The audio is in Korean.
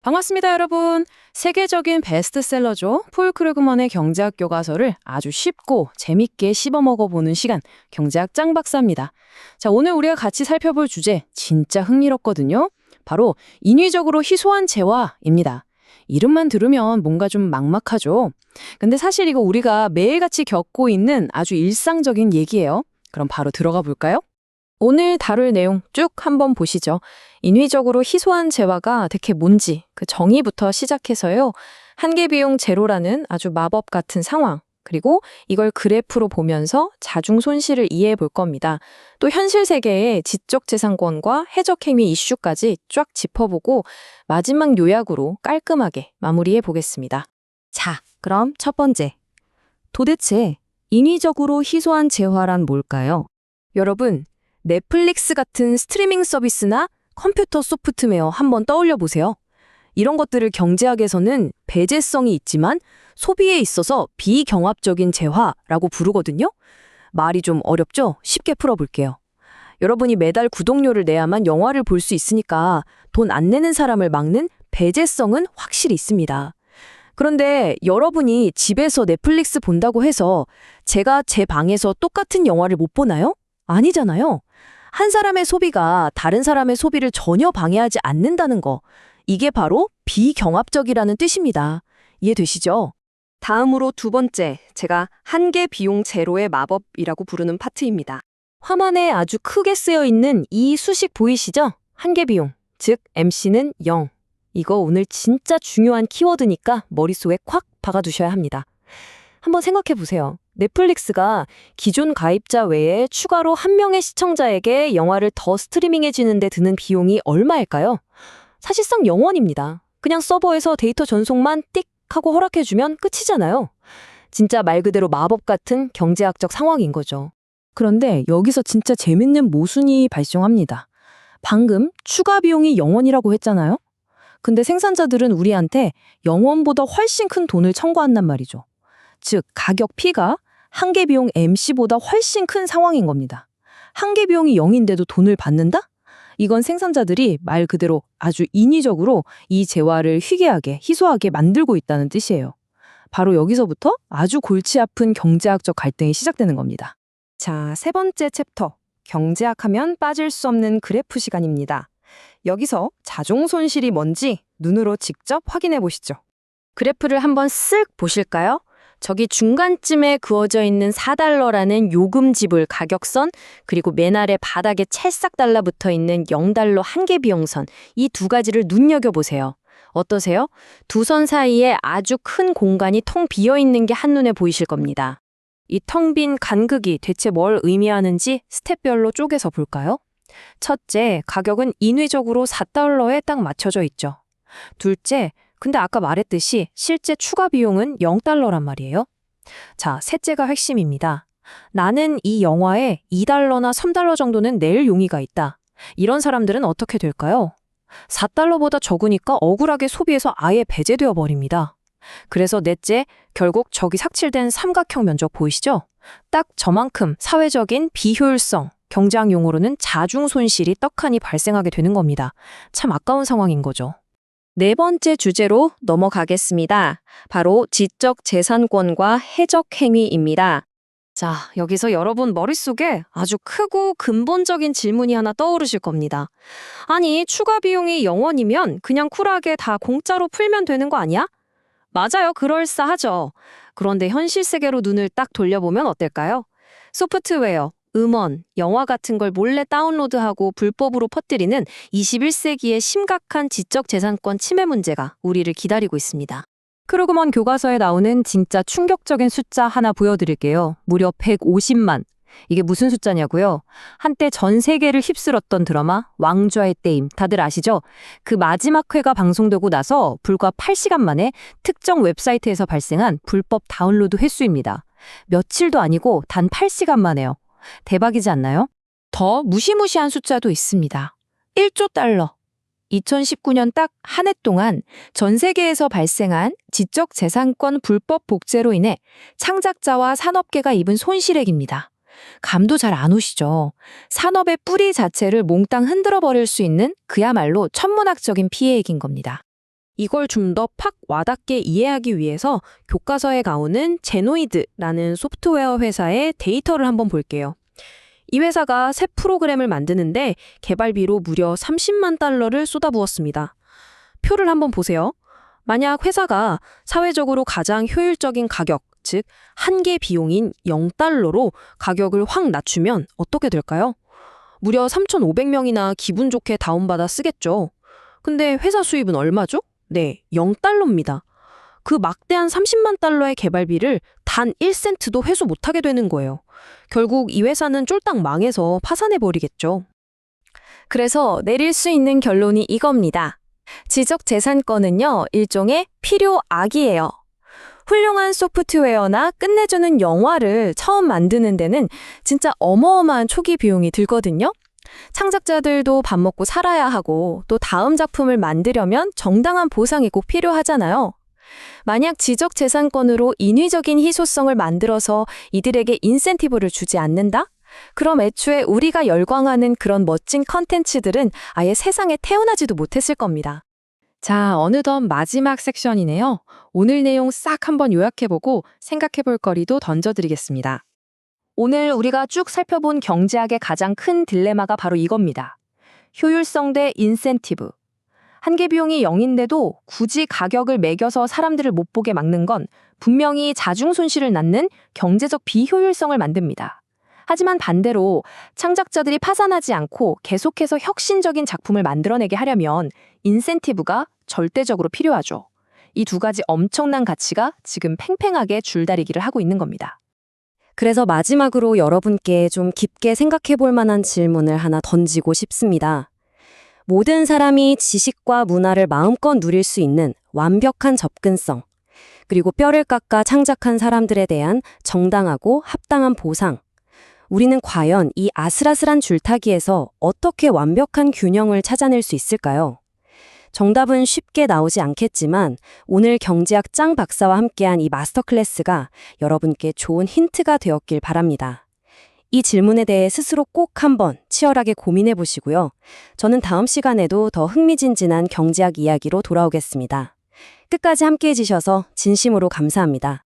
반갑습니다, 여러분. 세계적인 베스트셀러죠. 폴 크루그먼의 경제학 교과서를 아주 쉽고 재밌게 씹어 먹어보는 시간, 경제학 짱박사입니다. 자, 오늘 우리가 같이 살펴볼 주제 진짜 흥미롭거든요. 바로 인위적으로 희소한 재화입니다. 이름만 들으면 뭔가 좀 막막하죠. 근데 사실 이거 우리가 매일같이 겪고 있는 아주 일상적인 얘기예요. 그럼 바로 들어가 볼까요? 오늘 다룰 내용 쭉 한번 보시죠. 인위적으로 희소한 재화가 대체 뭔지 그 정의부터 시작해서요. 한계 비용 제로라는 아주 마법 같은 상황, 그리고 이걸 그래프로 보면서 자중 손실을 이해해 볼 겁니다. 또 현실 세계의 지적재산권과 해적행위 이슈까지 쫙 짚어보고 마지막 요약으로 깔끔하게 마무리해 보겠습니다. 자, 그럼 첫 번째. 도대체 인위적으로 희소한 재화란 뭘까요? 여러분, 넷플릭스 같은 스트리밍 서비스나 컴퓨터 소프트웨어 한번 떠올려 보세요. 이런 것들을 경제학에서는 배제성이 있지만 소비에 있어서 비경합적인 재화라고 부르거든요. 말이 좀 어렵죠? 쉽게 풀어볼게요. 여러분이 매달 구독료를 내야만 영화를 볼 수 있으니까 돈 안 내는 사람을 막는 배제성은 확실히 있습니다. 그런데 여러분이 집에서 넷플릭스 본다고 해서 제가 제 방에서 똑같은 영화를 못 보나요? 아니잖아요. 한 사람의 소비가 다른 사람의 소비를 전혀 방해하지 않는다는 거, 이게 바로 비경합적이라는 뜻입니다. 이해되시죠? 다음으로 두 번째, 제가 한계 비용 제로의 마법이라고 부르는 파트입니다. 화면에 아주 크게 쓰여 있는 이 수식 보이시죠? 한계 비용, 즉 MC는 0. 이거 오늘 진짜 중요한 키워드니까 머릿속에 콱 박아두셔야 합니다. 한번 생각해 보세요. 넷플릭스가 기존 가입자 외에 추가로 한 명의 시청자에게 영화를 더 스트리밍해 주는데 드는 비용이 얼마일까요? 사실상 0원입니다. 그냥 서버에서 데이터 전송만 띡 하고 허락해주면 끝이잖아요. 진짜 말 그대로 마법 같은 경제학적 상황인 거죠. 그런데 여기서 진짜 재밌는 모순이 발생합니다. 방금 추가 비용이 0원이라고 했잖아요? 근데 생산자들은 우리한테 0원보다 훨씬 큰 돈을 청구한단 말이죠. 즉, 가격 P가 한계 비용 MC보다 훨씬 큰 상황인 겁니다. 한계 비용이 0인데도 돈을 받는다? 이건 생산자들이 말 그대로 아주 인위적으로 이 재화를 희귀하게, 희소하게 만들고 있다는 뜻이에요. 바로 여기서부터 아주 골치 아픈 경제학적 갈등이 시작되는 겁니다. 자, 세 번째 챕터. 경제학하면 빠질 수 없는 그래프 시간입니다. 여기서 자종 손실이 뭔지 눈으로 직접 확인해 보시죠. 그래프를 한번 쓱 보실까요? 저기 중간쯤에 그어져 있는 4달러라는 요금 지불 가격선, 그리고 맨 아래 바닥에 찰싹 달라붙어 있는 0달러 한계 비용선, 이 두 가지를 눈여겨보세요. 어떠세요? 두 선 사이에 아주 큰 공간이 텅 비어 있는 게 한눈에 보이실 겁니다. 이 텅 빈 간극이 대체 뭘 의미하는지 스텝별로 쪼개서 볼까요? 첫째, 가격은 인위적으로 4달러에 딱 맞춰져 있죠. 둘째, 근데 아까 말했듯이 실제 추가 비용은 0달러란 말이에요. 자, 셋째가 핵심입니다. 나는 이 영화에 2달러나 3달러 정도는 낼 용의가 있다. 이런 사람들은 어떻게 될까요? 4달러보다 적으니까 억울하게 소비해서 아예 배제되어 버립니다. 그래서 넷째, 결국 저기 삭칠된 삼각형 면적 보이시죠? 딱 저만큼 사회적인 비효율성, 경제학 용어로는 자중 손실이 떡하니 발생하게 되는 겁니다. 참 아까운 상황인 거죠. 네 번째 주제로 넘어가겠습니다. 바로 지적재산권과 해적행위입니다. 자, 여기서 여러분 머릿속에 아주 크고 근본적인 질문이 하나 떠오르실 겁니다. 아니, 추가 비용이 0원이면 그냥 쿨하게 다 공짜로 풀면 되는 거 아니야? 맞아요, 그럴싸하죠. 그런데 현실 세계로 눈을 딱 돌려보면 어떨까요? 소프트웨어, 음원, 영화 같은 걸 몰래 다운로드하고 불법으로 퍼뜨리는 21세기의 심각한 지적재산권 침해 문제가 우리를 기다리고 있습니다. 크루그먼 교과서에 나오는 진짜 충격적인 숫자 하나 보여드릴게요. 무려 150만. 이게 무슨 숫자냐고요? 한때 전 세계를 휩쓸었던 드라마 왕좌의 게임, 다들 아시죠? 그 마지막 회가 방송되고 나서 불과 8시간 만에 특정 웹사이트에서 발생한 불법 다운로드 횟수입니다. 며칠도 아니고 단 8시간 만에요. 대박이지 않나요? 더 무시무시한 숫자도 있습니다. 1조 달러. 2019년 딱 한 해 동안 전 세계에서 발생한 지적재산권 불법 복제로 인해 창작자와 산업계가 입은 손실액입니다. 감도 잘 안 오시죠? 산업의 뿌리 자체를 몽땅 흔들어 버릴 수 있는 그야말로 천문학적인 피해액인 겁니다. 이걸 좀 더 팍 와닿게 이해하기 위해서 교과서에 나오는 제노이드라는 소프트웨어 회사의 데이터를 한번 볼게요. 이 회사가 새 프로그램을 만드는데 개발비로 무려 30만 달러를 쏟아부었습니다. 표를 한번 보세요. 만약 회사가 사회적으로 가장 효율적인 가격, 즉 한 개 비용인 0달러로 가격을 확 낮추면 어떻게 될까요? 무려 3,500명이나 기분 좋게 다운받아 쓰겠죠. 근데 회사 수입은 얼마죠? 네, 0달러입니다. 그 막대한 30만 달러의 개발비를 단 1센트도 회수 못하게 되는 거예요. 결국 이 회사는 쫄딱 망해서 파산해버리겠죠. 그래서 내릴 수 있는 결론이 이겁니다. 지적재산권은요, 일종의 필요악이에요. 훌륭한 소프트웨어나 끝내주는 영화를 처음 만드는 데는 진짜 어마어마한 초기 비용이 들거든요. 창작자들도 밥 먹고 살아야 하고 또 다음 작품을 만들려면 정당한 보상이 꼭 필요하잖아요. 만약 지적재산권으로 인위적인 희소성을 만들어서 이들에게 인센티브를 주지 않는다? 그럼 애초에 우리가 열광하는 그런 멋진 컨텐츠들은 아예 세상에 태어나지도 못했을 겁니다. 자, 어느덧 마지막 섹션이네요. 오늘 내용 싹 한번 요약해보고 생각해볼 거리도 던져드리겠습니다. 오늘 우리가 쭉 살펴본 경제학의 가장 큰 딜레마가 바로 이겁니다. 효율성 대 인센티브. 한 개 비용이 0인데도 굳이 가격을 매겨서 사람들을 못 보게 막는 건 분명히 자중 손실을 낳는 경제적 비효율성을 만듭니다. 하지만 반대로 창작자들이 파산하지 않고 계속해서 혁신적인 작품을 만들어내게 하려면 인센티브가 절대적으로 필요하죠. 이 두 가지 엄청난 가치가 지금 팽팽하게 줄다리기를 하고 있는 겁니다. 그래서 마지막으로 여러분께 좀 깊게 생각해 볼 만한 질문을 하나 던지고 싶습니다. 모든 사람이 지식과 문화를 마음껏 누릴 수 있는 완벽한 접근성, 그리고 뼈를 깎아 창작한 사람들에 대한 정당하고 합당한 보상. 우리는 과연 이 아슬아슬한 줄타기에서 어떻게 완벽한 균형을 찾아낼 수 있을까요? 정답은 쉽게 나오지 않겠지만 오늘 경제학 짱 박사와 함께한 이 마스터 클래스가 여러분께 좋은 힌트가 되었길 바랍니다. 이 질문에 대해 스스로 꼭 한번 치열하게 고민해 보시고요. 저는 다음 시간에도 더 흥미진진한 경제학 이야기로 돌아오겠습니다. 끝까지 함께해 주셔서 진심으로 감사합니다.